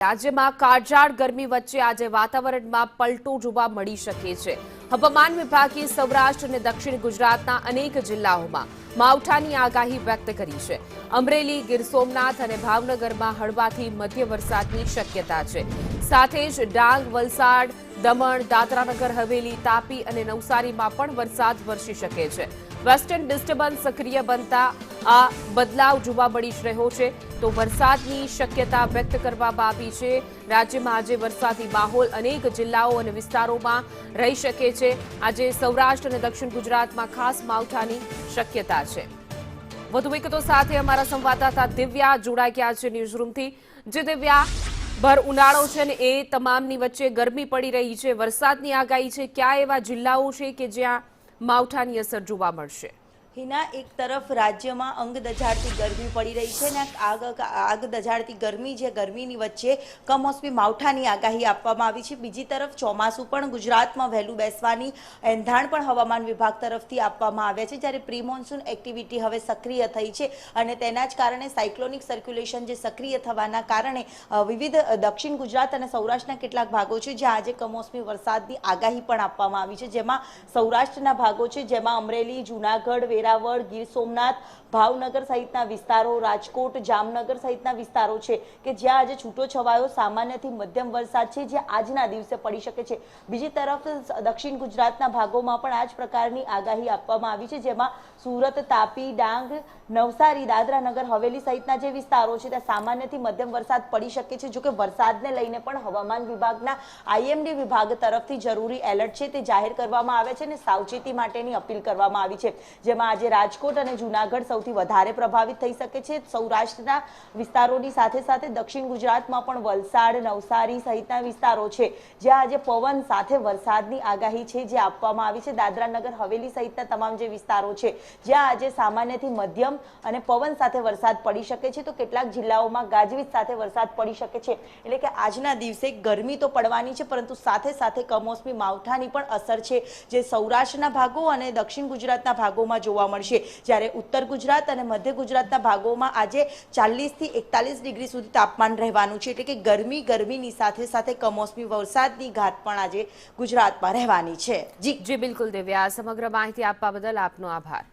રાજ્યમાં કાળઝાળ ગરમી વચ્ચે આજે વાતાવરણમાં પલટો જોવા મળી શકે છે। હવામાન વિભાગે સૌરાષ્ટ્ર અને દક્ષિણ ગુજરાતના અનેક જિલ્લાઓમાં માવઠાની આગાહી વ્યક્ત કરી છે। અમરેલી, ગીર સોમનાથ અને ભાવનગરમાં હળવાથી મધ્ય વરસાદની શક્યતા છે। સાથે જ ડાંગ, વલસાડ, દમણ, દાદરાનગર હવેલી, તાપી અને નવસારીમાં પણ વરસાદ વરસી શકે છે। વેસ્ટર્ન ડિસ્ટર્બન્સ સક્રિય બનતા આ બદલાવ જોવા મળી રહ્યો છે, તો વરસાદની શક્યતા વ્યક્ત કરવામાં આવી છે। રાજ્યમાં આજે વરસાદી માહોલ અનેક જિલ્લાઓ અને વિસ્તારોમાં રહી શકે છે। આજે સૌરાષ્ટ્ર અને દક્ષિણ ગુજરાતમાં ખાસ માવઠાની શક્યતા છે। વધુ વિગતો સાથે અમારા સંવાદદાતા દિવ્યા જોડાઈ ગયા છે ન્યૂઝરૂમથી। જે દિવ્યા, ભર ઉનાળો છે ને એ તમામની વચ્ચે ગરમી પડી રહી છે, વરસાદની આગાહી છે, ક્યાં એવા જિલ્લાઓ છે કે જ્યાં માવઠાની અસર જોવા મળશે? હિના, એક તરફ રાજ્યમાં અંગ દઝાડતી ગરમી પડી રહી છે ને આગ દઝાડતી ગરમી જે ગરમીની વચ્ચે કમોસમી માવઠાની આગાહી આપવામાં આવી છે। બીજી તરફ ચોમાસું પણ ગુજરાતમાં વહેલું બેસવાની એંધાણ પણ હવામાન વિભાગ તરફથી આપવામાં આવ્યા છે, જ્યારે પ્રી મોન્સૂન એક્ટિવિટી હવે સક્રિય થઈ છે અને તેના જ કારણે સાયક્લોનિક સર્ક્યુલેશન જે સક્રિય થવાના કારણે વિવિધ દક્ષિણ ગુજરાત અને સૌરાષ્ટ્રના કેટલાક ભાગો છે જ્યાં આજે કમોસમી વરસાદની આગાહી પણ આપવામાં આવી છે, જેમાં સૌરાષ્ટ્રના ભાગો છે જેમાં અમરેલી, જૂનાગઢ, વેરાવળ, ગીર સોમનાથ, ભાવનગર સહિતના વિસ્તારો, રાજકોટ, જામનગર સહિતના વિસ્તારો છે કે જ્યાં આજે છૂટો છવાયો સામાન્યથી મધ્યમ વરસાદ છે જે આજના દિવસે પડી શકે છે। બીજી તરફ દક્ષિણ ગુજરાતના ભાગોમાં પણ આ જ પ્રકારની આગાહી આપવામાં આવી છે, જેમાં સુરત, તાપી, ડાંગ, નવસારી, દાદરા નગર હવેલી સહિતના જે વિસ્તારો છે ત્યાં સામાન્યથી મધ્યમ વરસાદ પડી શકે છે। જોકે વરસાદને લઈને પણ હવામાન વિભાગના આઈએમડી વિભાગ તરફથી જરૂરી એલર્ટ છે તે જાહેર કરવામાં આવે છે અને સાવચેતી માટેની અપીલ કરવામાં આવી છે, જેમાં આજે રાજકોટ અને જૂનાગઢ સૌથી વધારે પ્રભાવિત થઈ શકે છે। સૌરાષ્ટ્રના વિસ્તારોની સાથે સાથે દક્ષિણ ગુજરાતમાં પણ વલસાડ, નવસારી સહિતના વિસ્તારો છે જ્યાં આજે પવન સાથે વરસાદની આગાહી છે જે આપવામાં આવી છે। દાદરા નગર હવેલી સહિતના તમામ જે વિસ્તારો છે જ્યાં આજે સામાન્યથી મધ્યમ અને પવન સાથે વરસાદ પડી શકે છે, તો કેટલાક જિલ્લાઓમાં ગાજવીજ સાથે વરસાદ પડી શકે છે। એટલે કે આજના દિવસે ગરમી તો પડવાની છે, પરંતુ સાથે સાથે કમોસમી માવઠાની પણ અસર છે જે સૌરાષ્ટ્રના ભાગો અને દક્ષિણ ગુજરાતના ભાગોમાં જોવા મળશે, જ્યારે ઉત્તર ગુજરાત અને મધ્ય ગુજરાતના ભાગોમાં આજે 40 થી 41 ડિગ્રી સુધી તાપમાન રહેવાનું છે। એટલે કે ગરમીની સાથે સાથે કમોસમી વરસાદની ઘાત પણ આજે ગુજરાતમાં રહેવાની છે। જી બિલકુલ દિવ્યા, સમગ્ર માહિતી આપવા બદલ આપનો આભાર।